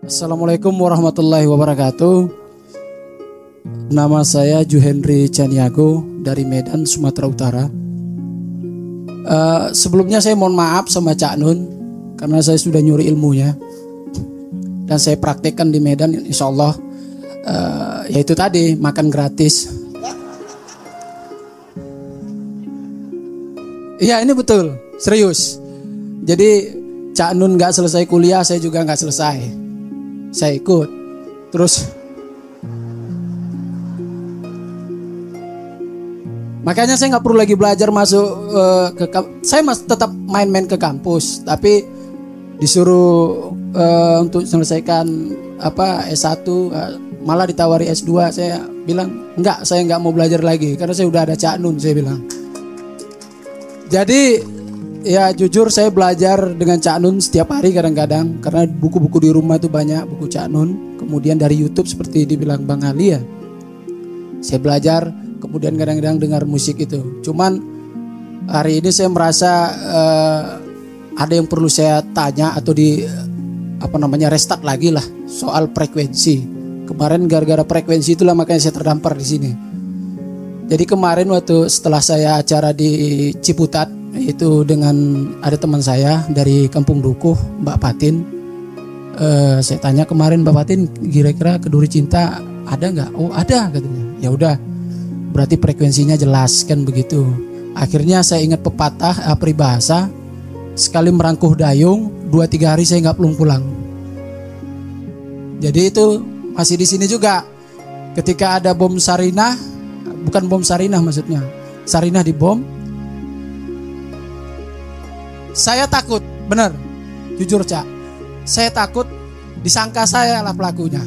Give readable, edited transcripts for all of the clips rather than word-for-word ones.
Assalamualaikum warahmatullahi wabarakatuh. Nama saya Juhendri Caniago dari Medan, Sumatera Utara. Sebelumnya saya mohon maaf sama Cak Nun karena saya sudah nyuri ilmunya dan saya praktekkan di Medan, insya Allah. Yaitu tadi makan gratis. Iya, ini betul, serius. Jadi Cak Nun gak selesai kuliah, saya juga gak selesai. Saya ikut. Terus makanya saya gak perlu lagi belajar masuk saya tetap main-main ke kampus, tapi disuruh untuk selesaikan S1, malah ditawari S2. Saya bilang enggak, saya enggak mau belajar lagi karena saya udah ada Cak Nun, saya bilang. Jadi ya jujur saya belajar dengan Cak Nun setiap hari kadang-kadang, karena buku-buku di rumah itu banyak buku Cak Nun. Kemudian dari YouTube seperti dibilang Bang Ali ya, saya belajar. Kemudian kadang-kadang dengar musik itu. Cuman hari ini saya merasa ada yang perlu saya tanya atau restart lagi lah soal frekuensi. Kemarin gara-gara frekuensi itulah makanya saya terdampar di sini. Jadi kemarin waktu setelah saya acara di Ciputat, itu dengan ada teman saya dari Kampung Dukuh, Mbak Patin. Saya tanya kemarin, Mbak Patin, kira-kira Keduri Cinta ada nggak? Oh ada, katanya. Ya udah, berarti frekuensinya jelas kan begitu. Akhirnya saya ingat pepatah peribahasa, sekali merangkuh dayung 2-3 hari saya nggak pulang. Jadi itu masih di sini juga. Ketika ada bom Sarinah, bukan bom Sarinah maksudnya, Sarinah dibom, saya takut, bener, jujur Cak, saya takut disangka saya lah pelakunya.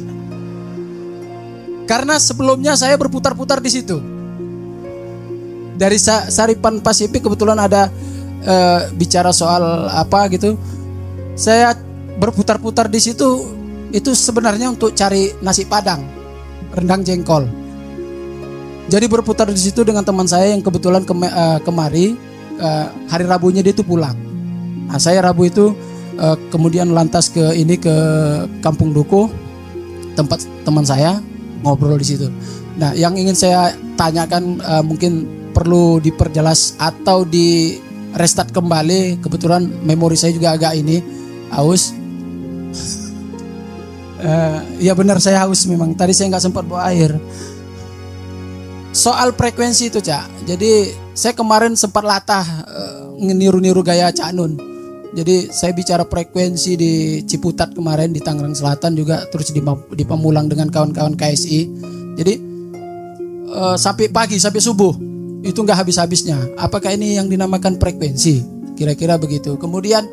Karena sebelumnya saya berputar-putar di situ. Dari Saripan Pasifik kebetulan ada bicara soal apa gitu. Saya berputar-putar di situ itu sebenarnya untuk cari nasi Padang, rendang jengkol. Jadi berputar di situ dengan teman saya yang kebetulan kemari hari Rabunya dia itu pulang. Nah, saya Rabu itu kemudian lantas ke Kampung Dukuh, tempat teman saya, ngobrol di situ. Nah, yang ingin saya tanyakan mungkin perlu diperjelas atau di restart kembali. Kebetulan memori saya juga agak haus. Ya benar, saya haus memang. Tadi saya nggak sempat bawa air. Soal frekuensi itu Cak. Jadi saya kemarin sempat latah niru-niru gaya Cak Nun. Jadi saya bicara frekuensi di Ciputat kemarin, di Tangerang Selatan juga, terus di Pamulang dengan kawan-kawan KSI. Jadi sampai pagi, sampai subuh itu nggak habis-habisnya. Apakah ini yang dinamakan frekuensi? Kira-kira begitu. Kemudian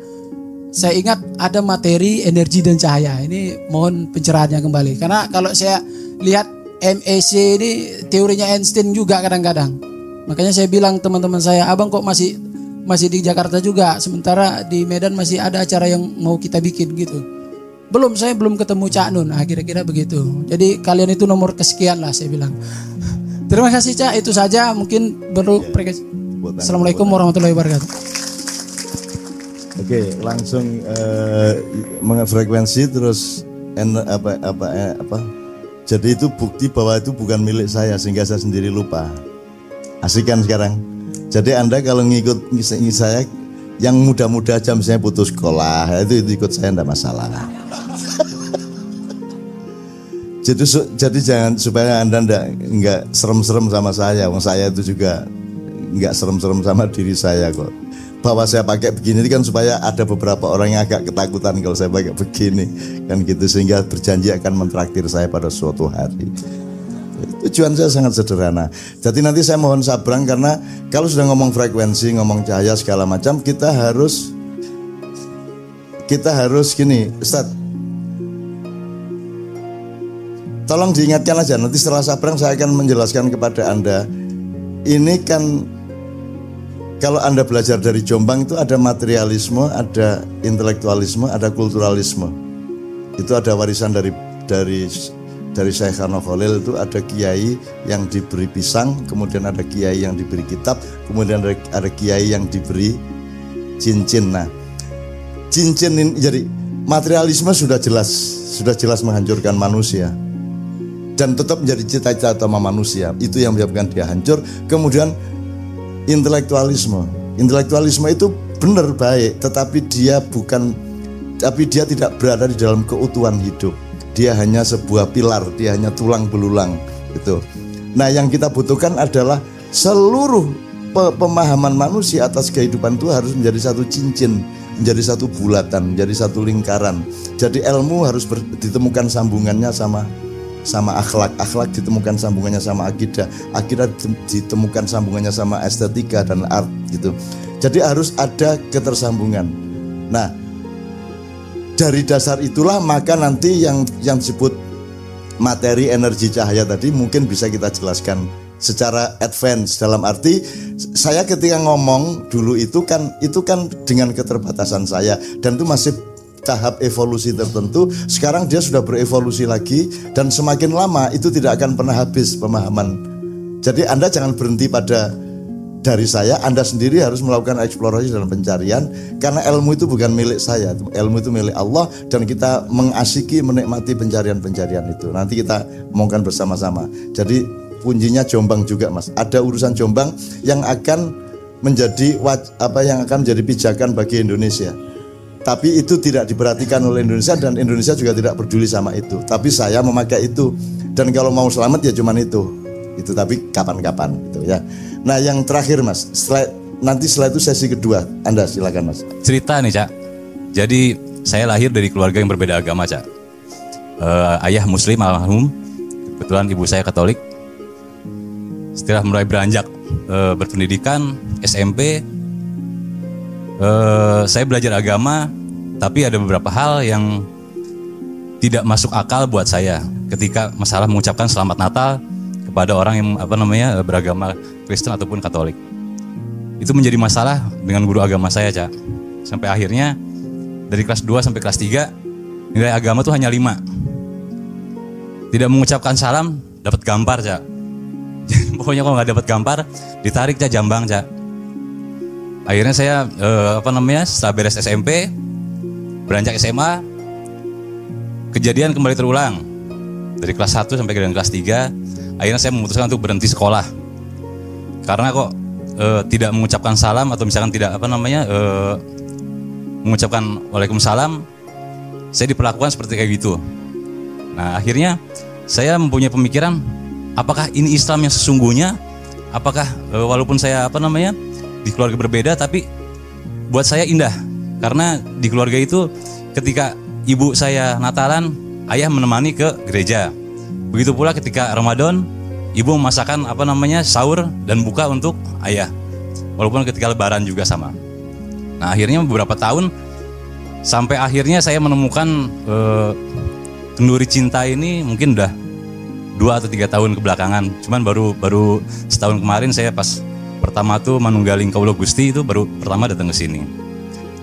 saya ingat ada materi, energi dan cahaya. Ini mohon pencerahannya kembali. Karena kalau saya lihat MEC ini teorinya Einstein juga kadang-kadang. Makanya saya bilang teman-teman saya, abang kok masih di Jakarta juga, sementara di Medan masih ada acara yang mau kita bikin gitu. Saya belum ketemu Cak Nun. Kira-kira begitu. Jadi kalian itu nomor kesekian lah saya bilang. Terima kasih Cak, itu saja mungkin baru. Assalamualaikum warahmatullahi wabarakatuh. Oke, langsung mengefrekuensi terus jadi itu bukti bahwa itu bukan milik saya sehingga saya sendiri lupa. Asik kan sekarang? Jadi Anda kalau ngikut saya yang muda-muda aja misalnya putus sekolah, itu ikut saya enggak masalah. Jadi jangan, supaya Anda enggak serem-serem sama saya. Wong saya itu juga enggak serem-serem sama diri saya kok. Bahwa saya pakai begini kan supaya ada beberapa orang yang agak ketakutan kalau saya pakai begini kan gitu, sehingga berjanji akan mentraktir saya pada suatu hari. Tujuan saya sangat sederhana. Jadi nanti saya mohon sabrang, karena kalau sudah ngomong frekuensi, ngomong cahaya segala macam, kita harus gini, Ustaz. Tolong diingatkan aja, nanti setelah sabrang saya akan menjelaskan kepada Anda. Ini kan kalau Anda belajar dari Jombang itu ada materialisme, ada intelektualisme, ada kulturalisme. Itu ada warisan dari Syekh Kano Khalil. Itu ada kiai yang diberi pisang, kemudian ada kiai yang diberi kitab, kemudian ada kiai yang diberi cincin. Nah, cincin ini jadi materialisme sudah jelas menghancurkan manusia dan tetap menjadi cita-cita utama manusia. Itu yang menyebabkan dia hancur. Kemudian intelektualisme itu benar baik, tetapi dia tidak berada di dalam keutuhan hidup. Dia hanya sebuah pilar, dia hanya tulang belulang gitu. Nah, yang kita butuhkan adalah seluruh pemahaman manusia atas kehidupan itu harus menjadi satu cincin, menjadi satu bulatan, menjadi satu lingkaran. Jadi ilmu harus ditemukan sambungannya sama akhlak ditemukan sambungannya sama akidah ditemukan sambungannya sama estetika dan art gitu. Jadi harus ada ketersambungan. Nah, dari dasar itulah maka nanti yang disebut materi energi cahaya tadi mungkin bisa kita jelaskan secara advance, dalam arti saya ketika ngomong dulu itu kan dengan keterbatasan saya dan itu masih tahap evolusi tertentu. Sekarang dia sudah berevolusi lagi dan semakin lama itu tidak akan pernah habis pemahaman. Jadi Anda jangan berhenti pada dari saya, Anda sendiri harus melakukan eksplorasi dan pencarian, karena ilmu itu bukan milik saya, ilmu itu milik Allah dan kita mengasyiki menikmati pencarian-pencarian itu. Nanti kita omongkan bersama-sama. Jadi kuncinya Jombang juga, Mas. Ada urusan Jombang yang akan menjadi pijakan bagi Indonesia. Tapi itu tidak diperhatikan oleh Indonesia dan Indonesia juga tidak peduli sama itu. Tapi saya memakai itu dan kalau mau selamat ya cuman itu. Tapi kapan-kapan gitu ya. Nah, yang terakhir, Mas, setelah itu sesi kedua. Anda silakan, Mas. Cerita nih, Cak. Jadi saya lahir dari keluarga yang berbeda agama, Cak. Ayah Muslim almarhum, kebetulan ibu saya Katolik. Setelah mulai beranjak berpendidikan SMP, saya belajar agama, tapi ada beberapa hal yang tidak masuk akal buat saya ketika masalah mengucapkan selamat Natal kepada orang yang beragama Kristen ataupun Katolik. Itu menjadi masalah dengan guru agama saya, Cak. Sampai akhirnya dari kelas 2 sampai kelas 3 nilai agama tuh hanya 5. Tidak mengucapkan salam dapat gampar, Cak. Pokoknya kalau nggak dapat gampar ditarik, Cak, jambang, Cak. Akhirnya saya setelah beres SMP, beranjak SMA, kejadian kembali terulang. Dari kelas 1 sampai ke kelas 3, akhirnya saya memutuskan untuk berhenti sekolah. Karena kok tidak mengucapkan salam atau misalkan tidak mengucapkan waalaikumsalam, saya diperlakukan seperti kayak gitu. Nah, akhirnya saya mempunyai pemikiran, apakah ini Islam yang sesungguhnya? Apakah walaupun saya di keluarga berbeda, tapi buat saya indah. Karena di keluarga itu ketika ibu saya Natalan, ayah menemani ke gereja. Begitu pula ketika Ramadan, ibu memasakkan sahur dan buka untuk ayah. Walaupun ketika Lebaran juga sama. Nah, akhirnya beberapa tahun sampai akhirnya saya menemukan kenduri cinta ini mungkin udah 2 atau 3 tahun kebelakangan. Cuman baru setahun kemarin saya pas pertama tuh manunggaling Kaulo Gusti itu baru pertama datang ke sini.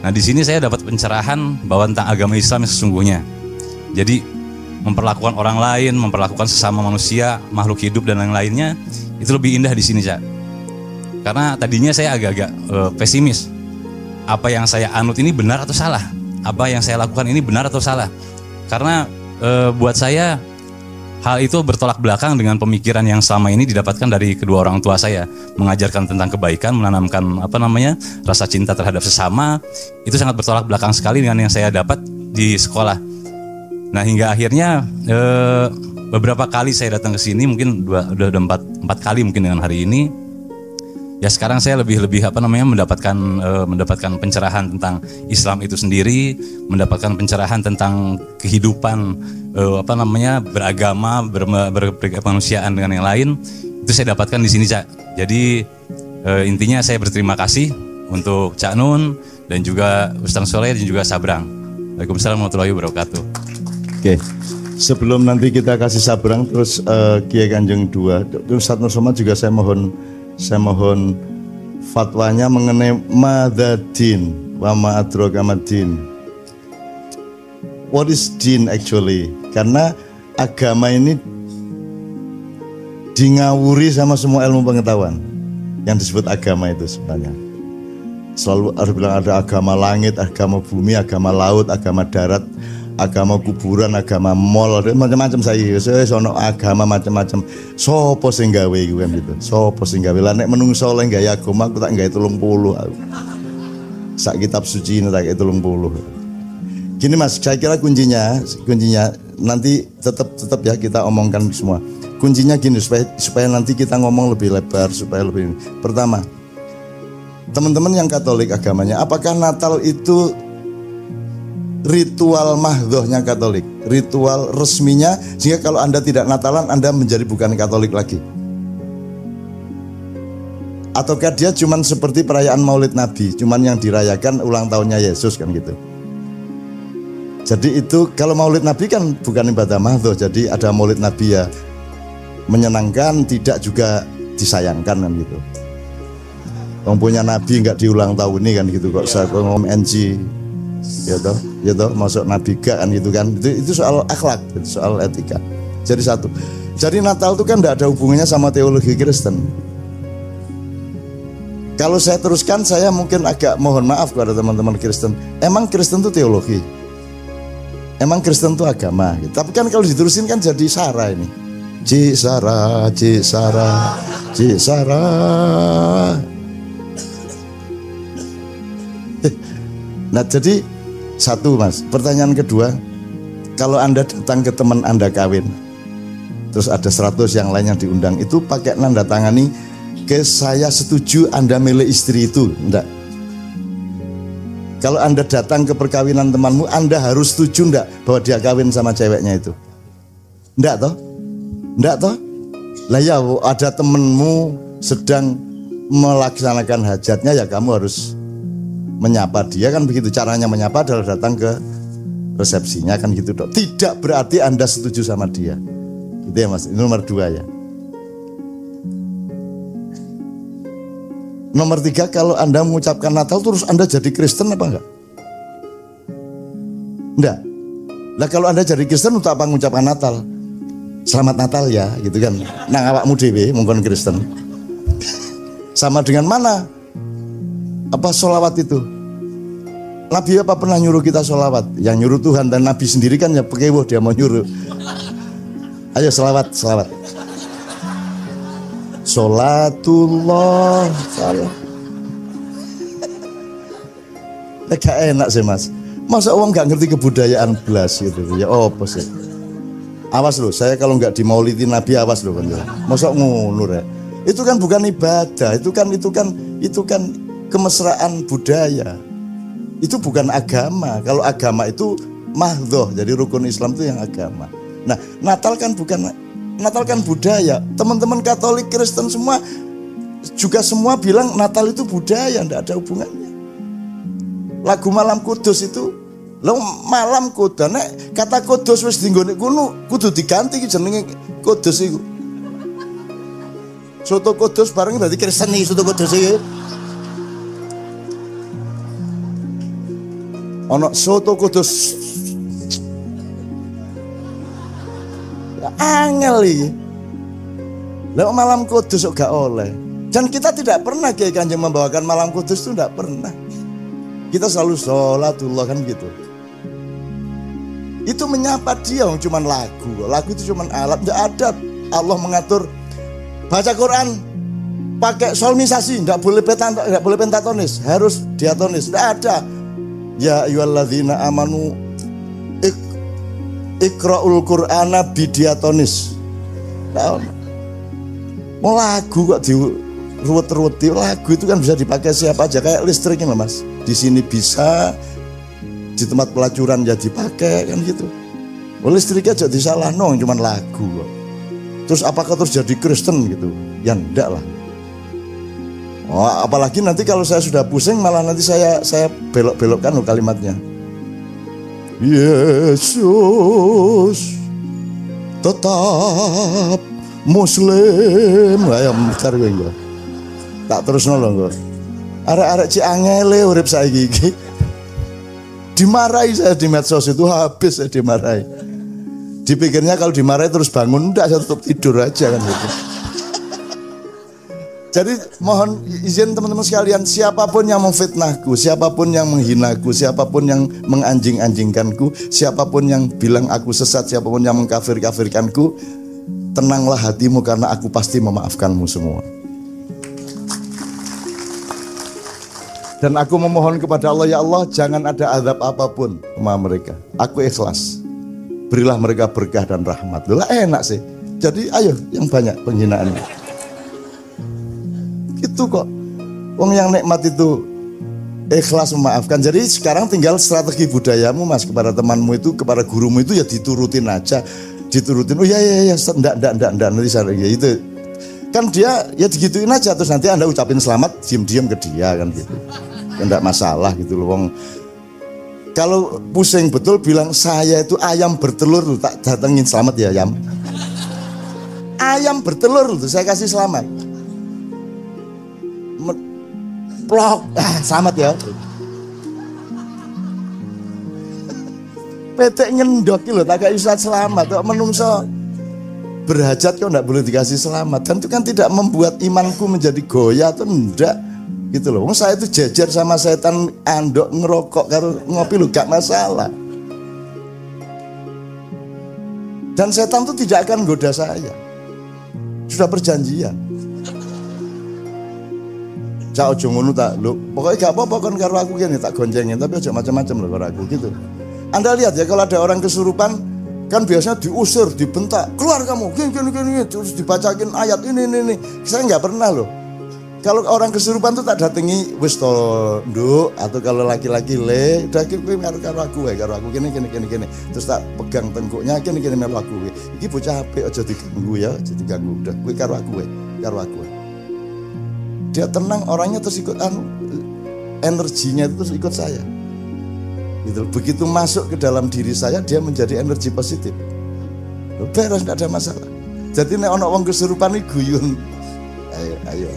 Nah, di sini saya dapat pencerahan bahwa tentang agama Islam yang sesungguhnya. Jadi memperlakukan orang lain, memperlakukan sesama manusia, makhluk hidup dan lain-lainnya itu lebih indah di sini, Cak. Karena tadinya saya agak-agak pesimis. Apa yang saya anut ini benar atau salah? Apa yang saya lakukan ini benar atau salah? Karena buat saya hal itu bertolak belakang dengan pemikiran yang selama ini didapatkan dari kedua orang tua saya, mengajarkan tentang kebaikan, menanamkan rasa cinta terhadap sesama. Itu sangat bertolak belakang sekali dengan yang saya dapat di sekolah. Nah, hingga akhirnya beberapa kali saya datang ke sini, mungkin udah 4 kali mungkin dengan hari ini. Ya, sekarang saya lebih mendapatkan pencerahan tentang Islam itu sendiri, mendapatkan pencerahan tentang kehidupan beragama, berkemanusiaan dengan yang lain. Itu saya dapatkan di sini, Cak. Jadi intinya saya berterima kasih untuk Cak Nun dan juga Ustaz Soleh dan juga Sabrang. Waalaikumsalam warahmatullahi wabarakatuh. Oke, sebelum nanti kita kasih Sabrang terus Kiai Kanjeng 2, Ustaz Nur Somad juga saya mohon fatwanya mengenai madadin wa ma'adroka madin. What is din actually? Karena agama ini dingawuri sama semua ilmu pengetahuan yang disebut agama itu sebenarnya. Selalu harus bilang ada agama langit, agama bumi, agama laut, agama darat, agama kuburan, agama mall, macam-macam saya sono agama macam-macam. Sopo sing gawe iku kan gitu. Sopo sing gawe lah nek menungso oleh gawe agama aku tak gawe 30 aku. Sak kitab suci ini tak gawe 30. Gini Mas, saya kira kuncinya nanti tetap ya kita omongkan semua. Kuncinya gini supaya nanti kita ngomong lebih lebar, supaya lebih. Pertama, teman-teman yang Katolik agamanya, apakah Natal itu ritual mahdohnya Katolik, ritual resminya, sehingga kalau Anda tidak Natalan Anda menjadi bukan Katolik lagi? Ataukah dia cuman seperti perayaan Maulid Nabi, cuman yang dirayakan ulang tahunnya Yesus kan gitu? Jadi itu kalau Maulid Nabi kan bukan ibadah mahdoh, jadi ada Maulid Nabi ya menyenangkan, tidak juga disayangkan kan gitu. Yang punya Nabi nggak diulang tahun ini kan gitu kok saya ngomong NG ya toh masuk Nabi gak kan gitu kan, itu soal akhlak, itu soal etika. Jadi satu, jadi Natal itu kan tidak ada hubungannya sama teologi Kristen. Kalau saya teruskan saya mungkin agak mohon maaf kepada teman-teman Kristen. Emang Kristen itu teologi, emang Kristen itu agama gitu. Tapi kan kalau diterusin kan jadi sara ini, Ci Sara. Nah jadi satu Mas, pertanyaan kedua, kalau Anda datang ke teman Anda kawin, terus ada 100 yang lain yang diundang, itu pakai nanda tangani ke saya setuju Anda milih istri itu, enggak? Kalau Anda datang ke perkawinan temanmu, Anda harus setuju enggak bahwa dia kawin sama ceweknya itu? Enggak toh? Enggak toh? Lah ya ada temenmu sedang melaksanakan hajatnya, ya kamu harus menyapa dia kan begitu. Caranya menyapa adalah datang ke resepsinya kan gitu dok. Tidak berarti Anda setuju sama dia. Gitu ya Mas. Ini nomor 2 ya. Nomor 3, kalau Anda mengucapkan Natal terus Anda jadi Kristen apa enggak? Enggak. Lah kalau Anda jadi Kristen untuk apa mengucapkan Natal? Selamat Natal ya gitu kan. Nang awakmu dhewe mongkon Kristen. Sama dengan mana? Apa sholawat itu? Nabi apa pernah nyuruh kita sholawat? Yang nyuruh Tuhan, dan Nabi sendiri kan ya pekewoh dia mau nyuruh. Ayo sholawat. Sholatullah salam. Gak enak sih Mas. Masa orang gak ngerti kebudayaan belas gitu. Ya apa sih? Awas loh, saya kalau nggak dimaulidin Nabi awas loh kan. Masa ngono ya? Itu kan bukan ibadah, itu kan kemesraan budaya. Itu bukan agama. Kalau agama itu mahdhoh, jadi rukun Islam itu yang agama. Nah, Natal kan budaya. Teman-teman Katolik, Kristen semua bilang Natal itu budaya, enggak ada hubungannya. Lagu Malam Kudus itu, malam kudus, nek kata kudus wis dinggone kuno kudu diganti jenenge kudus iku. Soto kudus bareng berarti Kristen iki soto kudus iki. Ono soto kudus. Angel iki. Lah malam kudus kok gak oleh. Dan kita tidak pernah Kiai Kanjeng membawakan Malam Kudus itu tidak pernah. Kita selalu sholatullah kan gitu. Itu menyapa dia cuman lagu. Lagu itu cuman alat, tidak ada Allah mengatur baca Quran pakai solmisasi, tidak boleh pentatonis, harus diatonis, tidak ada. Ya ayyuhalladzina amanu iqra'ul Qur'ana bidiatonis. Mau lagu kok diruwet-ruweti. Lagu itu kan bisa dipakai siapa aja, kayak listrik ini Mas. Di sini bisa, di tempat pelacuran ya dipakai kan gitu. Listriknya jadi salah nong, cuman lagu kok. Terus apakah terus jadi Kristen gitu? Ya enggak lah. Oh, apalagi nanti kalau saya sudah pusing malah nanti saya belok-belokkan loh kalimatnya. Yesus tetap Muslim. Ayo bentar gue enggak. Tak terus nolong kok. Arek-arek Ciangele urip saiki iki. Dimarahi saya di medsos itu, habis saya dimarahi. Dipikirnya kalau dimarahi terus bangun, enggak, saya tetap tidur aja kan gitu. Jadi mohon izin teman-teman sekalian, siapapun yang memfitnahku, siapapun yang menghinaku, siapapun yang menganjing-anjingkanku, siapapun yang bilang aku sesat, siapapun yang mengkafir-kafirkanku, tenanglah hatimu karena aku pasti memaafkanmu semua. Dan aku memohon kepada Allah, ya Allah, jangan ada azab apapun sama mereka. Aku ikhlas. Berilah mereka berkah dan rahmat. Lah enak sih. Jadi ayo yang banyak penghinaannya. Itu kok. Wong yang nikmat itu ikhlas memaafkan. Jadi sekarang tinggal strategi budayamu Mas, kepada temanmu itu, kepada gurumu itu ya diturutin aja. Diturutin. Oh ya enggak nanti saya ya, itu. Kan dia ya digituin aja, terus nanti Anda ucapin selamat diam-diam ke dia kan gitu. Enggak masalah gitu loh wong. Kalau pusing betul bilang saya itu ayam bertelur tuh, tak datengin selamat ya ayam. Ayam bertelur tuh saya kasih selamat. Plok, selamat ya. Petek ngendok lho, tak kayak Ustaz selamat. Kok menungso berhajat kok enggak boleh dikasih selamat. Dan itu kan tidak membuat imanku menjadi goyah atau enggak. Gitu loh. Saya itu jejer sama setan andok ngerokok karo ngopi lho gak masalah. Dan setan itu tidak akan goda saya. Sudah perjanjian. Cak ojo ngono tak lho. Pokoknya gak apa-apa kon karo aku kene tak goncengin, tapi aja macam-macam lho karo aku gitu. Anda lihat ya kalau ada orang kesurupan kan biasanya diusir, dibentak, keluar kamu, gini, terus dibacakin ayat ini. Saya nggak pernah loh. Kalau orang kesurupan tuh tak datangi wis to nduk, atau kalau laki-laki le, udah karo aku gini. Terus tak pegang tengkuknya gini melu aku. Iki bocah apik aja diganggu ya, aja diganggu. Udah kowe karo aku. Dia tenang orangnya, terus ikut energinya itu terus ikut saya. Gitu. Begitu masuk ke dalam diri saya, dia menjadi energi positif. Beres, tidak ada masalah. Jadi nek ono wong kesurupan iki guyun. Ayo.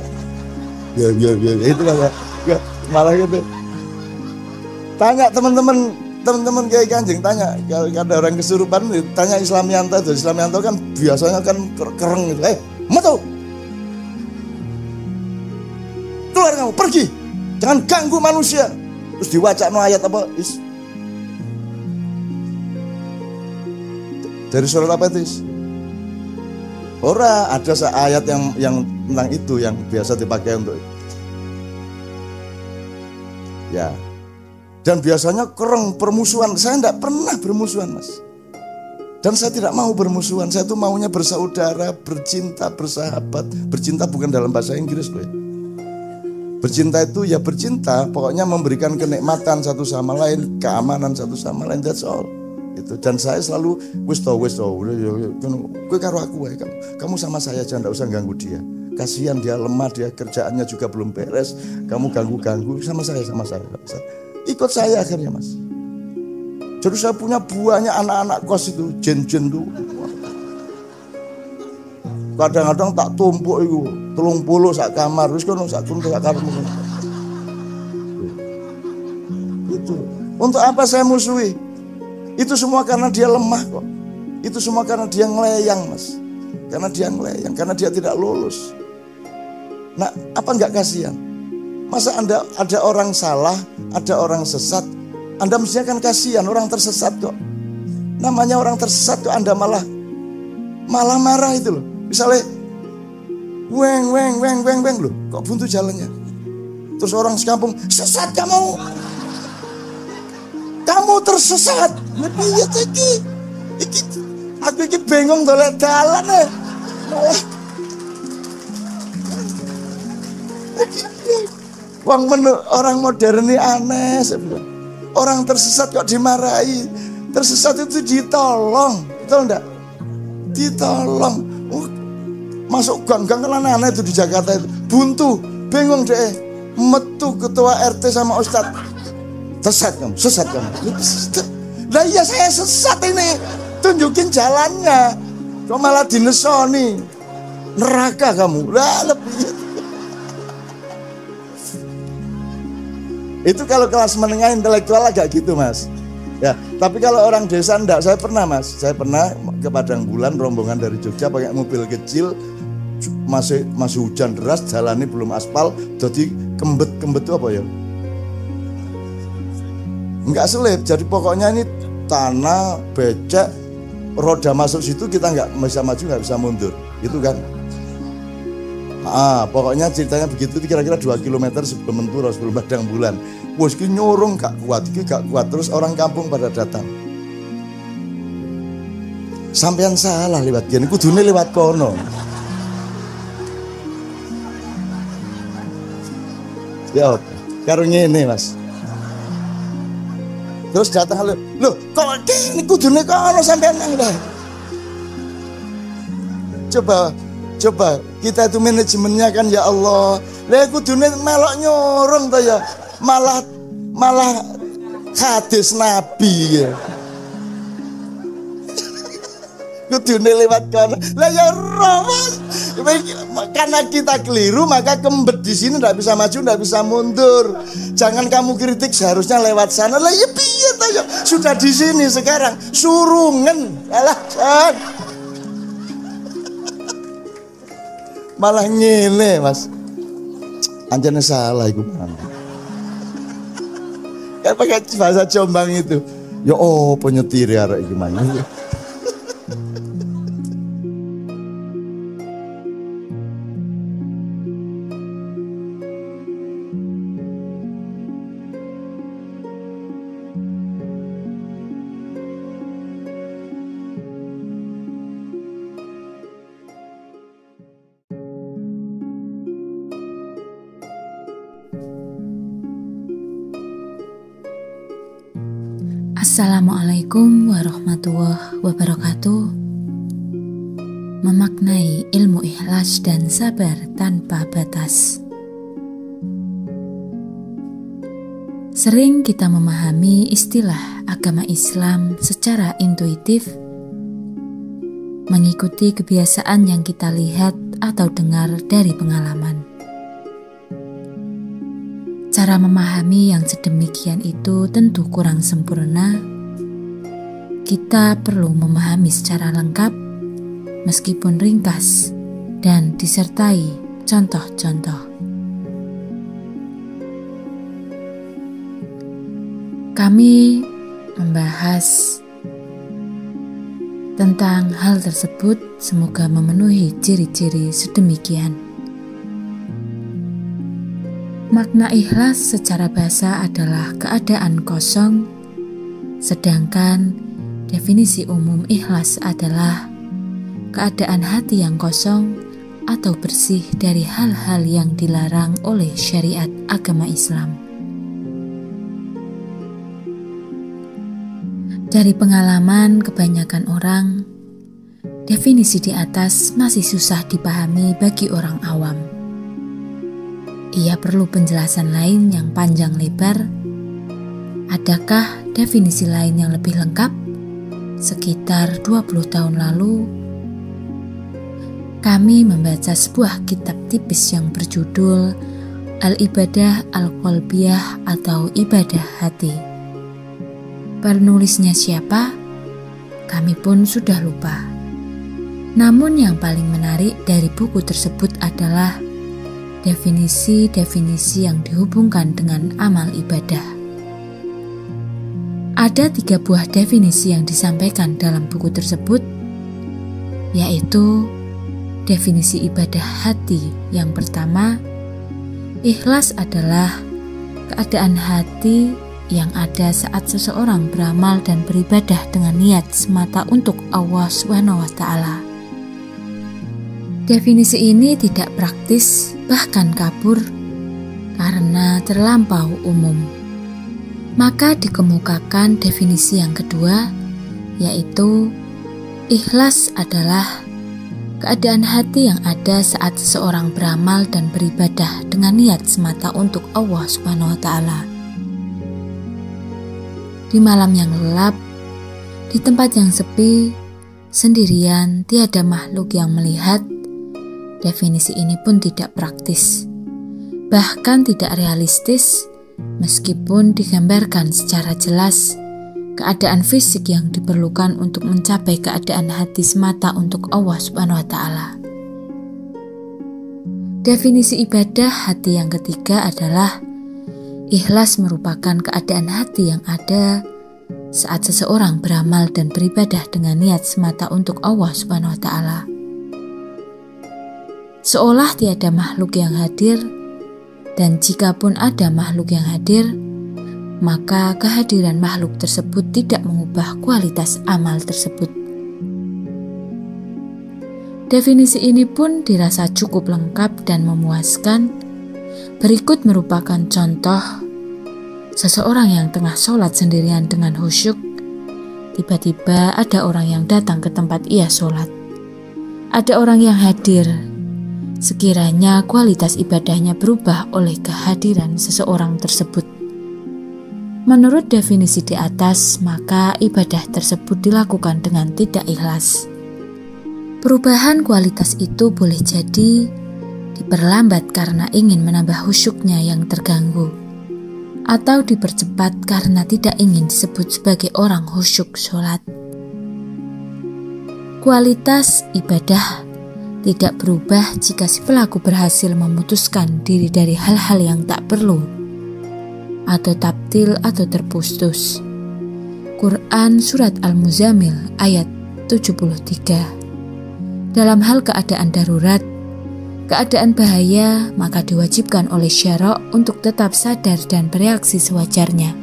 Ya itu lah. Ya, malah gitu. Tanya teman-teman Kiai Kanjeng, tanya kalau ada orang kesurupan, tanya Islamianto itu. Islamianto kan biasanya kan kereng gitu. Metu. Keluar kamu, pergi. Jangan ganggu manusia. Terus diwacakno ayat apa? Dari surat apa itu? Ora, ada ayat yang tentang itu yang biasa dipakai untuk ya. Dan biasanya kereng permusuhan. Saya tidak pernah bermusuhan Mas. Dan saya tidak mau bermusuhan. Saya tuh maunya bersaudara, bercinta, bersahabat. Bercinta bukan dalam bahasa Inggris loh ya. Bercinta itu ya bercinta, pokoknya memberikan kenikmatan satu sama lain, keamanan satu sama lain, that's all. Itu. Dan saya selalu wis to, kowe karo aku wae, kamu sama saya aja, ndak usah ganggu dia. Kasihan dia lemah, dia kerjaannya juga belum beres, kamu ganggu sama saya. Ikut saya akhirnya Mas. Jadi saya punya banyak anak-anak kos itu, jen-jen tuh. Kadang-kadang tak tumpuk itu 30 sak kamar, wis kono sak kamar. Itu. Untuk apa saya musuhi? Itu semua karena dia lemah kok. Itu semua karena dia ngeleyang Mas. Karena dia tidak lulus. Nah, apa enggak kasihan? Masa Anda ada orang salah, ada orang sesat, Anda mestinya kan kasihan orang tersesat kok. Namanya orang tersesat kok Anda malah marah itu loh. Misalnya weng loh, kok buntu jalannya. Terus orang sekampung, sesat kamu tersesat. Iya iki aku iki bengong dolek dalan ya. Orang modern ini aneh sebenarnya. Orang tersesat kok dimarahi. Tersesat itu ditolong, betul enggak? Ditolong. Masuk gang-gang kan aneh itu di Jakarta itu. Buntu, bingung deh. Metu ketua RT sama Ustadz. Sesat kamu. Lah iya saya sesat ini. Tunjukin jalannya. Kok malah dinesoni. Neraka kamu. Lah lebih. Itu kalau kelas menengah intelektual agak gitu Mas. Ya, tapi kalau orang desa enggak. Saya pernah Mas. Saya pernah ke Padang Bulan, rombongan dari Jogja pakai mobil kecil. masih hujan deras, jalannya belum aspal, jadi kembet itu apa ya? Enggak selip, jadi pokoknya ini tanah becek, roda masuk situ kita nggak bisa maju, nggak bisa mundur, gitu kan? Pokoknya ceritanya begitu, kira-kira 2 km sebelum Menturo, sebelum Padang Bulan. Wes ki nyorong gak kuat, terus orang kampung pada datang. Sampean salah lewat gini, kudune lewat kono. Ya, karo ngene Mas. Terus datang loh, kok ini kudune kono sampean nang. Coba kita itu manajemennya kan ya Allah. Lah kudune melok nyorong to ya. Malah hadis Nabi ya. Kudune lewat kono. Lah ya Mas. Karena kita keliru maka kembet di sini enggak bisa maju, enggak bisa mundur. Jangan kamu kritik, seharusnya lewat sana. Lah ya piye to ya. Sudah di sini sekarang surungen. Alah, malah ngene Mas, anjane salah iku Bang. Kayak pakai bahasa Jombang itu, ya penyetir arek iki mang. Assalamualaikum warahmatullahi wabarakatuh. Memaknai ilmu ikhlas dan sabar tanpa batas. Sering kita memahami istilah agama Islam secara intuitif, mengikuti kebiasaan yang kita lihat atau dengar dari pengalaman. Cara memahami yang sedemikian itu tentu kurang sempurna. Kita perlu memahami secara lengkap, meskipun ringkas, dan disertai contoh-contoh. Kami membahas tentang hal tersebut, semoga memenuhi ciri-ciri sedemikian. Makna ikhlas secara bahasa adalah keadaan kosong, sedangkan definisi umum ikhlas adalah keadaan hati yang kosong atau bersih dari hal-hal yang dilarang oleh syariat agama Islam. Dari pengalaman kebanyakan orang, definisi di atas masih susah dipahami bagi orang awam. Ia perlu penjelasan lain yang panjang lebar. Adakah definisi lain yang lebih lengkap? Sekitar 20 tahun lalu, kami membaca sebuah kitab tipis yang berjudul Al-Ibadah Al-Qalbiyah atau Ibadah Hati. Penulisnya siapa? Kami pun sudah lupa. Namun yang paling menarik dari buku tersebut adalah definisi-definisi yang dihubungkan dengan amal ibadah. Ada 3 buah definisi yang disampaikan dalam buku tersebut, yaitu definisi ibadah hati. Yang pertama, ikhlas adalah keadaan hati yang ada saat seseorang beramal dan beribadah dengan niat semata untuk Allah SWT. Definisi ini tidak praktis, bahkan kabur, karena terlampau umum. Maka dikemukakan definisi yang kedua, yaitu ikhlas adalah keadaan hati yang ada saat seseorang beramal dan beribadah dengan niat semata untuk Allah SWT. Di malam yang gelap, di tempat yang sepi, sendirian, tiada makhluk yang melihat, definisi ini pun tidak praktis, bahkan tidak realistis, meskipun digambarkan secara jelas keadaan fisik yang diperlukan untuk mencapai keadaan hati semata untuk Allah SWT. Definisi ibadah hati yang ketiga adalah ikhlas merupakan keadaan hati yang ada saat seseorang beramal dan beribadah dengan niat semata untuk Allah Subhanahu wa Ta'ala. Seolah tiada makhluk yang hadir, dan jikapun ada makhluk yang hadir, maka kehadiran makhluk tersebut tidak mengubah kualitas amal tersebut. Definisi ini pun dirasa cukup lengkap dan memuaskan. Berikut merupakan contoh seseorang yang tengah sholat sendirian dengan khusyuk. Tiba-tiba ada orang yang datang ke tempat ia sholat. Ada orang yang hadir. Sekiranya kualitas ibadahnya berubah oleh kehadiran seseorang tersebut. Menurut definisi di atas, maka ibadah tersebut dilakukan dengan tidak ikhlas. Perubahan kualitas itu boleh jadi diperlambat karena ingin menambah khusyuknya yang terganggu, atau dipercepat karena tidak ingin disebut sebagai orang khusyuk sholat. Kualitas ibadah tidak berubah jika si pelaku berhasil memutuskan diri dari hal-hal yang tak perlu, atau tabtil atau terputus. Quran Surat Al-Muzammil ayat 73. Dalam hal keadaan darurat, keadaan bahaya, maka diwajibkan oleh syara' untuk tetap sadar dan bereaksi sewajarnya.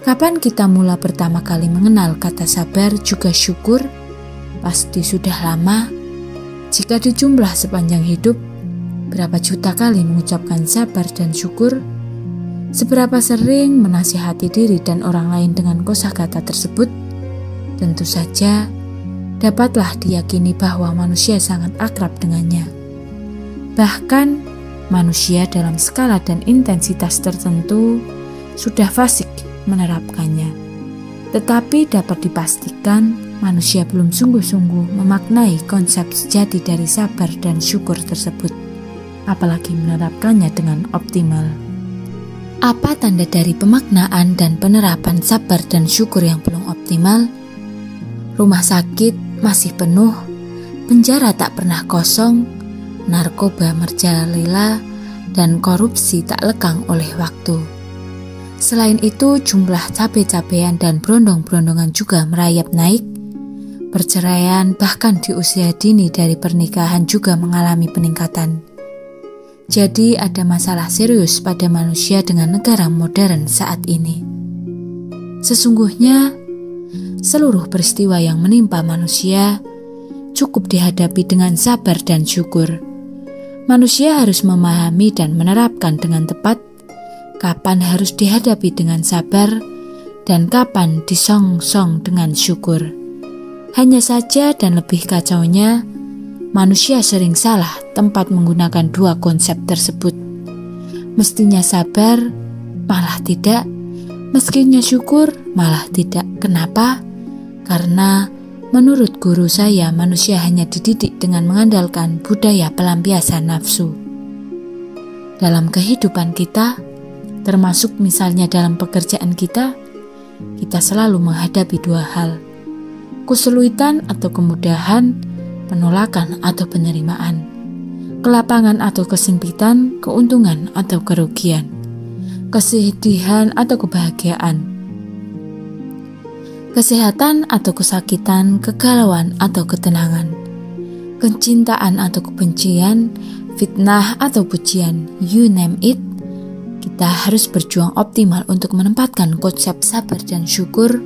Kapan kita mula pertama kali mengenal kata sabar juga syukur? Pasti sudah lama. Jika dijumlah sepanjang hidup, berapa juta kali mengucapkan sabar dan syukur? Seberapa sering menasihati diri dan orang lain dengan kosakata tersebut? Tentu saja dapatlah diyakini bahwa manusia sangat akrab dengannya. Bahkan manusia dalam skala dan intensitas tertentu sudah fasik menerapkannya. Tetapi dapat dipastikan manusia belum sungguh-sungguh memaknai konsep sejati dari sabar dan syukur tersebut, apalagi menerapkannya dengan optimal. Apa tanda dari pemaknaan dan penerapan sabar dan syukur yang belum optimal? Rumah sakit masih penuh, penjara tak pernah kosong, narkoba merajalela, dan korupsi tak lekang oleh waktu. Selain itu, jumlah cabe-cabean dan berondong-berondongan juga merayap naik. Perceraian bahkan di usia dini dari pernikahan juga mengalami peningkatan. Jadi ada masalah serius pada manusia dengan negara modern saat ini. Sesungguhnya, seluruh peristiwa yang menimpa manusia cukup dihadapi dengan sabar dan syukur. Manusia harus memahami dan menerapkan dengan tepat kapan harus dihadapi dengan sabar dan kapan disongsong dengan syukur. Hanya saja dan lebih kacaunya, manusia sering salah tempat menggunakan dua konsep tersebut. Mestinya sabar, malah tidak. Meskinya syukur, malah tidak. Kenapa? Karena menurut guru saya, manusia hanya dididik dengan mengandalkan budaya pelampiasan nafsu. Dalam kehidupan kita, termasuk misalnya dalam pekerjaan kita selalu menghadapi dua hal: kesulitan atau kemudahan, penolakan atau penerimaan, kelapangan atau kesempitan, keuntungan atau kerugian, kesedihan atau kebahagiaan, kesehatan atau kesakitan, kegalauan atau ketenangan, kecintaan atau kebencian, fitnah atau pujian, you name it. Kita harus berjuang optimal untuk menempatkan konsep sabar dan syukur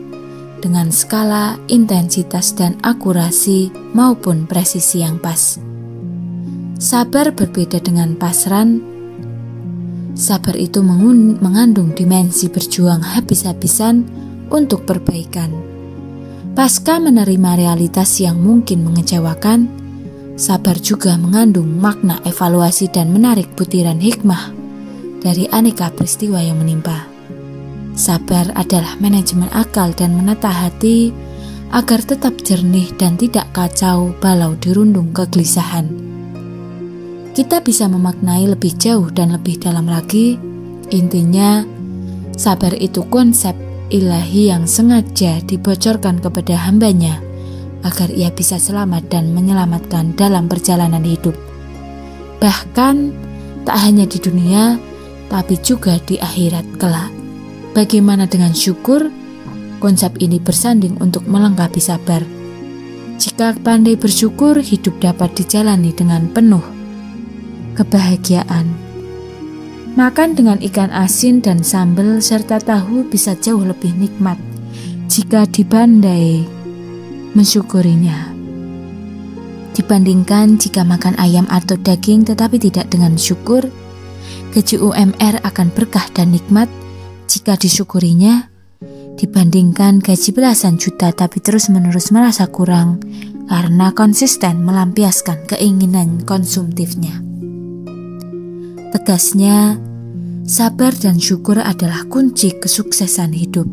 dengan skala, intensitas, dan akurasi maupun presisi yang pas. Sabar berbeda dengan pasran. Sabar itu mengandung dimensi berjuang habis-habisan untuk perbaikan. Pasca menerima realitas yang mungkin mengecewakan, sabar juga mengandung makna evaluasi dan menarik butiran hikmah dari aneka peristiwa yang menimpa. Sabar adalah manajemen akal dan menata hati agar tetap jernih dan tidak kacau balau dirundung kegelisahan. Kita bisa memaknai lebih jauh dan lebih dalam lagi. Intinya, sabar itu konsep ilahi yang sengaja dibocorkan kepada hambanya agar ia bisa selamat dan menyelamatkan dalam perjalanan hidup. Bahkan tak hanya di dunia, tapi juga di akhirat kelak. Bagaimana dengan syukur? Konsep ini bersanding untuk melengkapi sabar. Jika pandai bersyukur, hidup dapat dijalani dengan penuh kebahagiaan. Makan dengan ikan asin dan sambal serta tahu bisa jauh lebih nikmat jika dipandai mensyukurinya, dibandingkan jika makan ayam atau daging tetapi tidak dengan syukur. Gaji UMR akan berkah dan nikmat jika disyukurinya, dibandingkan gaji belasan juta tapi terus-menerus merasa kurang karena konsisten melampiaskan keinginan konsumtifnya. Tegasnya, sabar dan syukur adalah kunci kesuksesan hidup.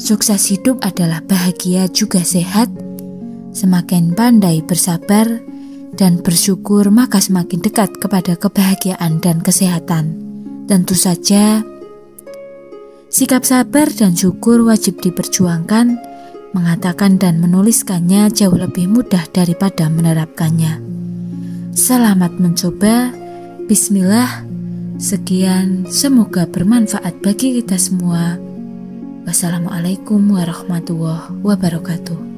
Sukses hidup adalah bahagia juga sehat. Semakin pandai bersabar dan bersyukur, maka semakin dekat kepada kebahagiaan dan kesehatan. Tentu saja, sikap sabar dan syukur wajib diperjuangkan. Mengatakan dan menuliskannya jauh lebih mudah daripada menerapkannya. Selamat mencoba. Bismillah. Sekian, semoga bermanfaat bagi kita semua. Wassalamualaikum warahmatullahi wabarakatuh.